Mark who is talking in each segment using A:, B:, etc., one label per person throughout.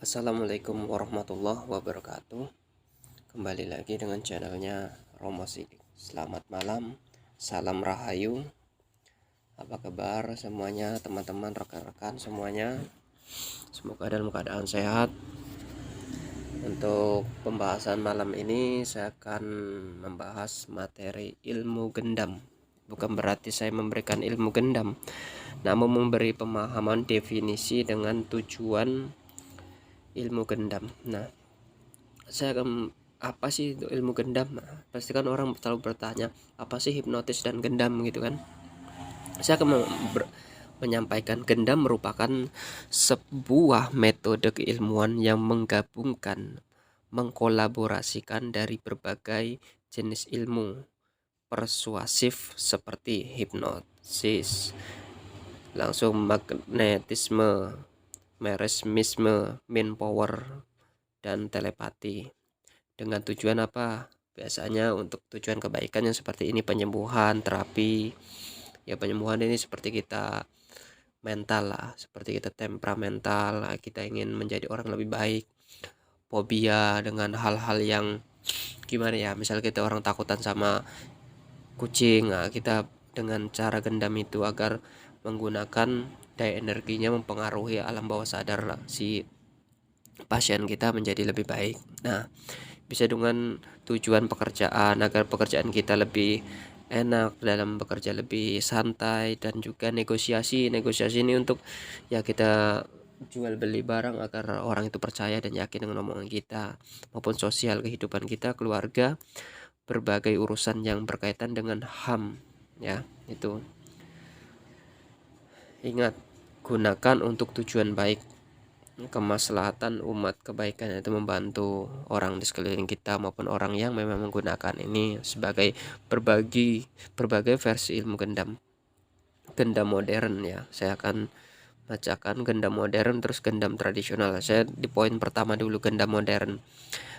A: Assalamualaikum warahmatullahi wabarakatuh. Kembali lagi dengan channelnya Romo Sidik. Selamat malam, salam rahayu. Apa kabar semuanya, teman-teman, rekan-rekan semuanya? Semoga dalam keadaan sehat. Untuk pembahasan malam ini saya akan membahas materi ilmu gendam. Bukan berarti saya memberikan ilmu gendam, namun memberi pemahaman definisi dengan tujuan ilmu gendam. Nah, saya akan apa sih itu ilmu gendam? Pasti kan orang selalu bertanya, apa sih hipnotis dan gendam gitu kan? Saya akan menyampaikan gendam merupakan sebuah metode keilmuan yang menggabungkan, mengkolaborasikan dari berbagai jenis ilmu persuasif seperti hipnosis, langsung magnetisme, mesmerisme, mind power, dan telepati. Dengan tujuan apa? Biasanya untuk tujuan kebaikan yang seperti ini, penyembuhan, terapi. Ya penyembuhan ini seperti kita mental lah, seperti kita temperamental lah, kita ingin menjadi orang lebih baik. Fobia dengan hal-hal yang gimana ya, misal kita orang takutan sama kucing, nah kita dengan cara gendam itu agar menggunakan daya energinya mempengaruhi alam bawah sadar si pasien kita menjadi lebih baik. Nah, bisa dengan tujuan pekerjaan agar pekerjaan kita lebih enak, dalam bekerja lebih santai, dan juga negosiasi ini untuk ya kita jual beli barang agar orang itu percaya dan yakin dengan omongan kita, maupun sosial, kehidupan kita, keluarga, berbagai urusan yang berkaitan dengan HAM ya. Itu ingat, gunakan untuk tujuan baik, kemaslahatan umat, kebaikan, itu membantu orang di sekeliling kita maupun orang yang memang menggunakan ini sebagai berbagai versi ilmu gendam modern ya. Saya akan bacakan gendam modern terus gendam tradisional. Saya di poin pertama dulu, gendam modern.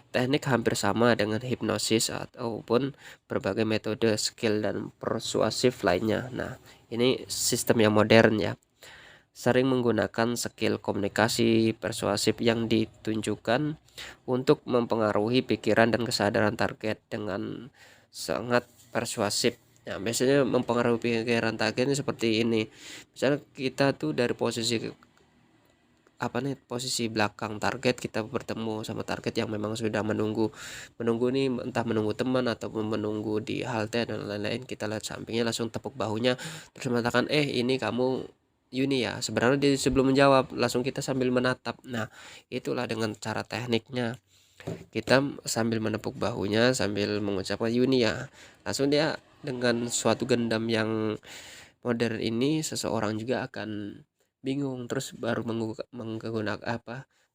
A: Teknik hampir sama dengan hipnosis ataupun berbagai metode, skill, dan persuasif lainnya. Nah, ini sistem yang modern ya, sering menggunakan skill komunikasi persuasif yang ditunjukkan untuk mempengaruhi pikiran dan kesadaran target dengan sangat persuasif. Nah, biasanya mempengaruhi pikiran target ini seperti ini. Misalnya kita tuh dari posisi belakang target, kita bertemu sama target yang memang sudah menunggu nih, entah menunggu teman ataupun menunggu di halte dan lain-lain. Kita lihat sampingnya, langsung tepuk bahunya terus mengatakan, ini kamu Yuni ya. Sebenarnya sebelum menjawab langsung kita sambil menatap. Nah, itulah dengan cara tekniknya, kita sambil menepuk bahunya sambil mengucapkan Yuni ya. Langsung dia dengan suatu gendam yang modern ini, seseorang juga akan bingung, terus baru menggunakan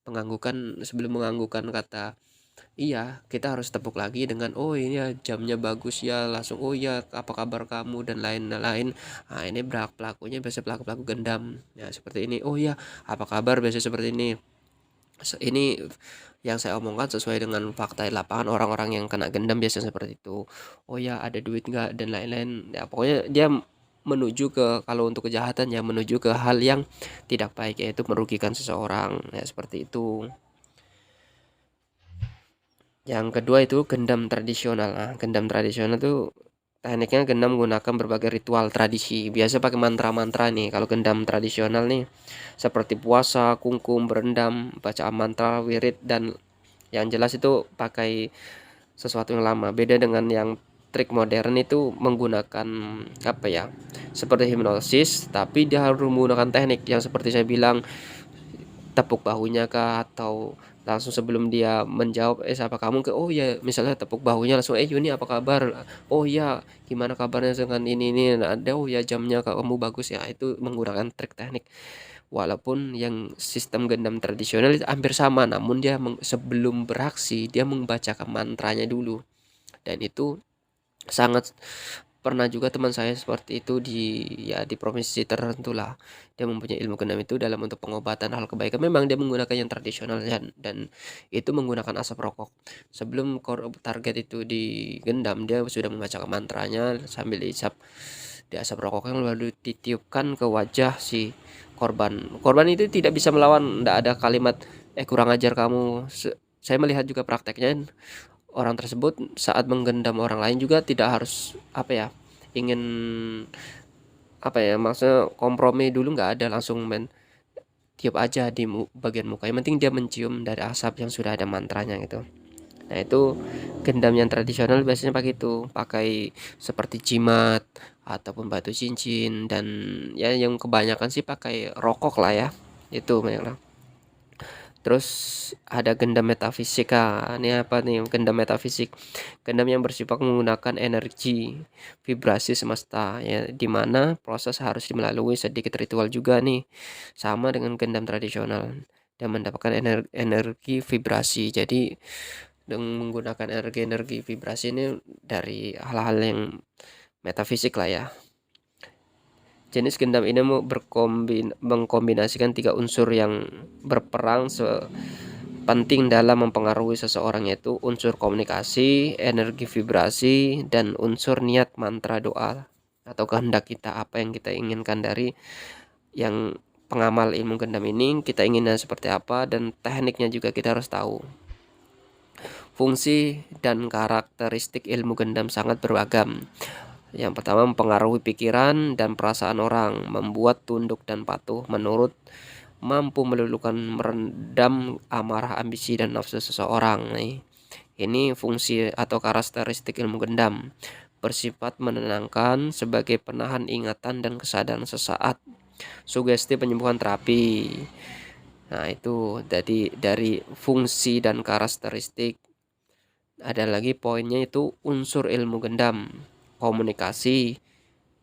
A: mengganggukan, sebelum mengganggukan kata iya, kita harus tepuk lagi dengan, oh ini ya jamnya bagus ya, langsung oh ya apa kabar kamu, dan lain-lain. Nah, ini pelakunya biasa pelaku gendam ya, seperti ini. Oh ya, apa kabar, biasa seperti ini. Ini yang saya omongkan sesuai dengan fakta di lapangan, orang-orang yang kena gendam biasanya seperti itu. Oh ya, ada duit nggak, dan lain-lain ya. Pokoknya dia menuju ke, kalau untuk kejahatan ya, menuju ke hal yang tidak baik, yaitu merugikan seseorang ya, seperti itu. Yang kedua itu gendam tradisional. Nah, gendam tradisional itu tekniknya gendam menggunakan berbagai ritual tradisi. Biasa pakai mantra-mantra nih. Kalau gendam tradisional nih seperti puasa, kungkum, berendam, bacaan mantra, wirid, dan yang jelas itu pakai sesuatu yang lama. Beda dengan yang trik modern itu menggunakan apa ya? Seperti hipnosis, tapi dia harus menggunakan teknik yang seperti saya bilang, tepuk bahunya kah, atau langsung sebelum dia menjawab, siapa kamu, ke oh ya, misalnya tepuk bahunya langsung, Yuni apa kabar, oh ya gimana kabarnya dengan ini, ada, oh ya jamnya kamu bagus ya. Itu menggunakan trik teknik. Walaupun yang sistem gendam tradisional itu hampir sama, namun dia sebelum beraksi dia membacakan mantranya dulu, dan itu sangat, pernah juga teman saya seperti itu di provinsi tertentu lah. Dia mempunyai ilmu gendam itu dalam untuk pengobatan hal kebaikan. Memang dia menggunakan yang tradisional, dan itu menggunakan asap rokok. Sebelum target itu digendam, dia sudah membacakan mantranya sambil dihisap di asap rokok yang lalu ditiupkan ke wajah si korban. Korban itu tidak bisa melawan, tidak ada kalimat kurang ajar kamu. Saya melihat juga prakteknya orang tersebut saat menggendam orang lain juga tidak harus apa ya, ingin apa ya, maksudnya kompromi dulu, nggak ada, langsung main tiup aja di bagian muka, yang penting dia mencium dari asap yang sudah ada mantranya gitu. Nah itu gendam yang tradisional biasanya pakai itu, pakai seperti jimat ataupun batu cincin, dan ya yang kebanyakan sih pakai rokok lah ya, itu banyak lah. Terus ada gendam metafisika. Ini apa nih gendam metafisik? Gendam yang bersifat menggunakan energi vibrasi semesta ya, di mana proses harus melalui sedikit ritual juga nih. Sama dengan gendam tradisional dan mendapatkan energi vibrasi. Jadi dengan menggunakan energi-energi vibrasi ini dari hal-hal yang metafisik lah ya. Jenis gendam ini mengkombinasikan tiga unsur yang berperang penting dalam mempengaruhi seseorang, yaitu unsur komunikasi, energi vibrasi, dan unsur niat mantra doa atau kehendak kita, apa yang kita inginkan dari yang pengamal ilmu gendam ini, kita inginnya seperti apa, dan tekniknya juga kita harus tahu. Fungsi dan karakteristik ilmu gendam sangat beragam. Yang pertama, mempengaruhi pikiran dan perasaan orang, membuat tunduk dan patuh menurut, mampu meluluhkan, meredam amarah, ambisi, dan nafsu seseorang. Nih, ini fungsi atau karakteristik ilmu gendam. Bersifat menenangkan sebagai penahan ingatan dan kesadaran sesaat. Sugesti penyembuhan terapi. Nah, itu dari fungsi dan karakteristik. Ada lagi poinnya, itu unsur ilmu gendam. Komunikasi,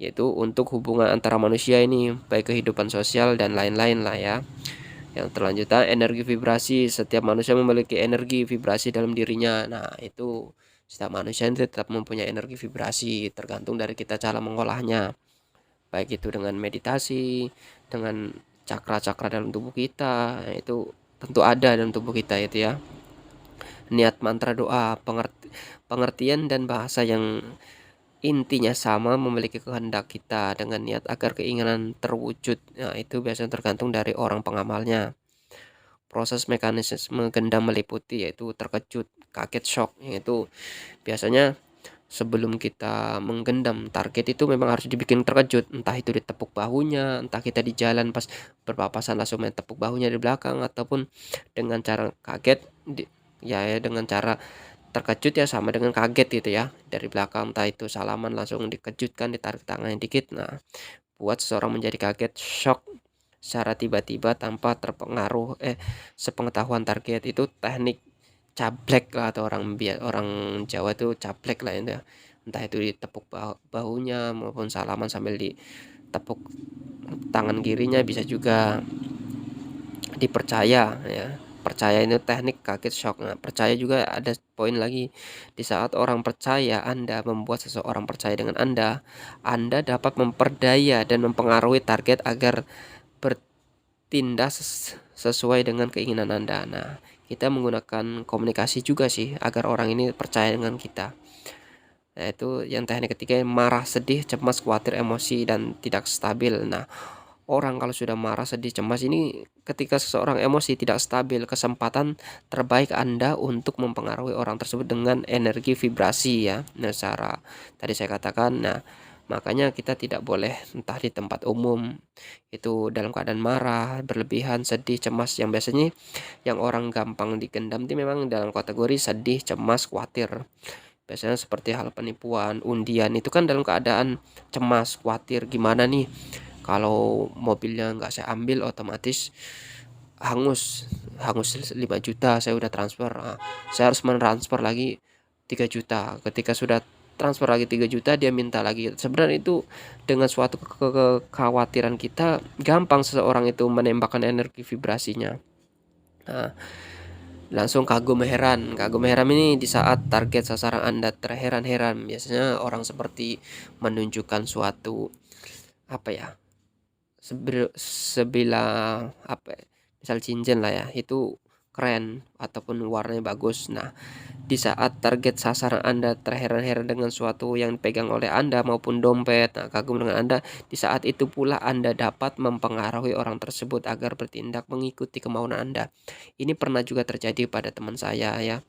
A: yaitu untuk hubungan antara manusia ini, baik kehidupan sosial dan lain-lain lah ya. Yang selanjutnya energi vibrasi. Setiap manusia memiliki energi vibrasi dalam dirinya. Nah itu setiap manusia tetap mempunyai energi vibrasi, tergantung dari kita cara mengolahnya, baik itu dengan meditasi, dengan cakra-cakra dalam tubuh kita. Nah, itu tentu ada dalam tubuh kita itu ya. Niat mantra doa, pengertian dan bahasa yang intinya sama, memiliki kehendak kita dengan niat agar keinginan terwujud. Nah itu biasanya tergantung dari orang pengamalnya. Proses mekanisme gendam meliputi yaitu terkejut, kaget, shock, yaitu biasanya sebelum kita menggendam target itu memang harus dibikin terkejut, entah itu ditepuk bahunya, entah kita di jalan pas berpapasan langsung main tepuk bahunya di belakang, ataupun dengan cara kaget ya dengan cara terkejut ya, sama dengan kaget gitu ya, dari belakang, entah itu salaman langsung dikejutkan, ditarik tangannya dikit. Nah buat seseorang menjadi kaget, shock secara tiba-tiba tanpa terpengaruh sepengetahuan target, itu teknik cablek lah, atau orang Jawa itu cablek lah itu ya. Entah itu ditepuk bahunya maupun salaman sambil ditepuk tangan kirinya, bisa juga dipercaya ya. Percaya ini teknik kaget shock. Nah, percaya juga ada poin lagi. Di saat orang percaya, Anda membuat seseorang percaya dengan Anda dapat memperdaya dan mempengaruhi target agar bertindak sesuai dengan keinginan Anda. Nah, kita menggunakan komunikasi juga sih agar orang ini percaya dengan kita. Nah, itu yang teknik ketiga, marah, sedih, cemas, khawatir, emosi, dan tidak stabil. Nah, orang kalau sudah marah, sedih, cemas ini, ketika seseorang emosi tidak stabil, kesempatan terbaik Anda untuk mempengaruhi orang tersebut dengan energi vibrasi ya. Nah, cara tadi saya katakan, nah makanya kita tidak boleh entah di tempat umum itu dalam keadaan marah, berlebihan, sedih, cemas. Yang biasanya yang orang gampang digendam itu memang dalam kategori sedih, cemas, khawatir. Biasanya seperti hal penipuan, undian, itu kan dalam keadaan cemas, khawatir, gimana nih kalau mobilnya nggak saya ambil, otomatis hangus hangus 5 juta saya udah transfer. Nah, saya harus mentransfer lagi 3 juta. Ketika sudah transfer lagi 3 juta, dia minta lagi. Sebenarnya itu dengan suatu kekhawatiran kita, gampang seseorang itu menembakkan energi vibrasinya. Nah, langsung kagum heran ini di saat target sasaran Anda terheran-heran. Biasanya orang seperti menunjukkan suatu apa ya, sebilah apa ya, misal cincin lah ya, itu keren ataupun warnanya bagus. Nah, di saat target sasaran Anda terheran-heran dengan suatu yang dipegang oleh Anda maupun dompet, nah, kagum dengan Anda, di saat itu pula Anda dapat mempengaruhi orang tersebut agar bertindak mengikuti kemauan Anda. Ini pernah juga terjadi pada teman saya ya.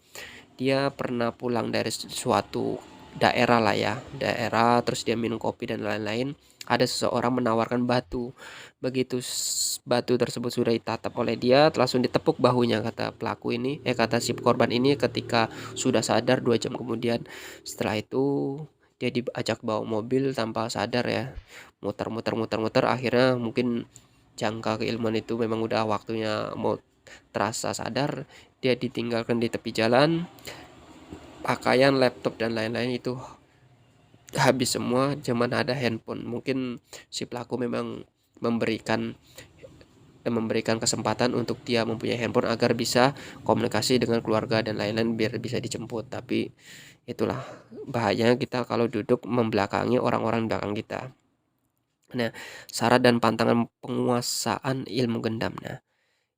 A: Dia pernah pulang dari suatu daerah lah ya, daerah, terus dia minum kopi dan lain-lain. Ada seseorang menawarkan batu. Begitu batu tersebut sudah ditatap oleh dia, langsung ditepuk bahunya, kata pelaku ini, kata si korban ini ketika sudah sadar 2 jam kemudian. Setelah itu dia diajak bawa mobil tanpa sadar ya, muter-muter, akhirnya mungkin jangka keilmuan itu memang udah waktunya mau terasa sadar, dia ditinggalkan di tepi jalan, pakaian, laptop dan lain-lain itu habis semua, cuman ada handphone. Mungkin si pelaku memang memberikan kesempatan untuk dia mempunyai handphone agar bisa komunikasi dengan keluarga dan lain-lain biar bisa dijemput. Tapi itulah bahayanya kita kalau duduk membelakangi orang-orang belakang kita. Nah, syarat dan pantangan penguasaan ilmu gendam. Nah,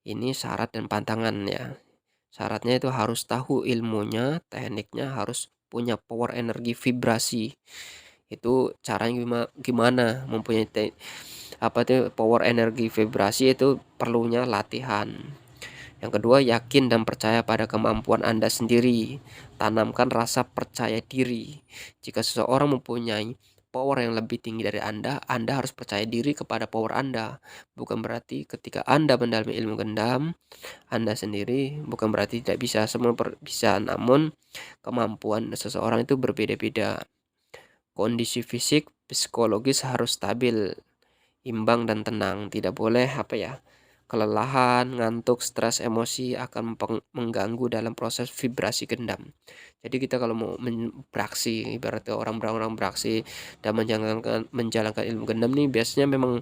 A: ini syarat dan pantangan ya. Syaratnya itu harus tahu ilmunya, tekniknya, harus punya power energi vibrasi. Itu caranya gimana mempunyai power energi vibrasi, itu perlunya latihan. Yang kedua, yakin dan percaya pada kemampuan Anda sendiri. Tanamkan rasa percaya diri. Jika seseorang mempunyai power yang lebih tinggi dari Anda harus percaya diri kepada power Anda. Bukan berarti ketika Anda mendalami ilmu gendam, Anda sendiri bukan berarti tidak bisa, semua bisa, namun kemampuan seseorang itu berbeda-beda. Kondisi fisik, psikologis harus stabil, imbang dan tenang. Tidak boleh kelelahan, ngantuk, stres, emosi akan mengganggu dalam proses vibrasi gendam. Jadi kita kalau mau beraksi, ibaratnya orang beraksi dan menjalankan ilmu gendam nih, biasanya memang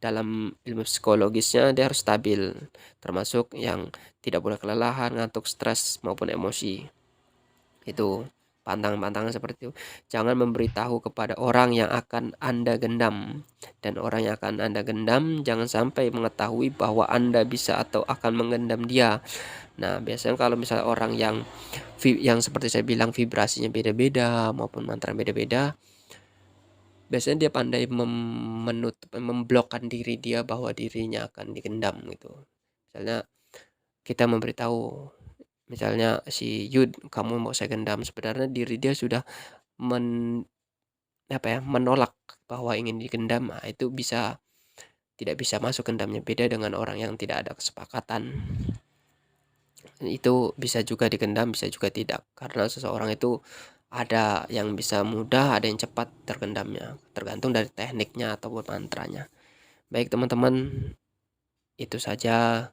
A: dalam ilmu psikologisnya dia harus stabil, termasuk yang tidak boleh kelelahan, ngantuk, stres maupun emosi. Itu pantangan-pantangan seperti itu. Jangan memberitahu kepada orang yang akan Anda gendam, dan orang yang akan Anda gendam jangan sampai mengetahui bahwa Anda bisa atau akan menggendam dia. Nah, biasanya kalau misalnya orang yang seperti saya bilang vibrasinya beda-beda maupun mantra beda-beda, biasanya dia pandai memblokkan diri dia bahwa dirinya akan digendam gitu. Misalnya kita memberitahu, misalnya si Yud, kamu mau saya gendam, sebenarnya diri dia sudah menolak bahwa ingin digendam. Nah, itu tidak bisa masuk gendamnya. Beda dengan orang yang tidak ada kesepakatan. Itu bisa juga digendam, bisa juga tidak. Karena seseorang itu ada yang bisa mudah, ada yang cepat tergendamnya. Tergantung dari tekniknya ataupun mantranya. Baik teman-teman, itu saja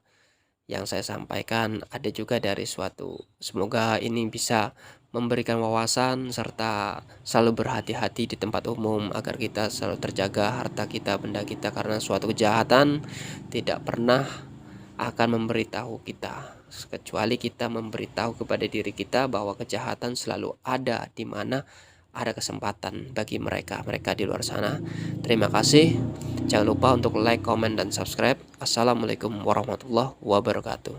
A: yang saya sampaikan. Ada juga dari semoga ini bisa memberikan wawasan serta selalu berhati-hati di tempat umum agar kita selalu terjaga harta kita, benda kita, karena suatu kejahatan tidak pernah akan memberitahu kita, kecuali kita memberitahu kepada diri kita bahwa kejahatan selalu ada di mana ada kesempatan bagi mereka di luar sana. Terima kasih. Jangan lupa untuk like, comment, dan subscribe. Assalamualaikum warahmatullahi wabarakatuh.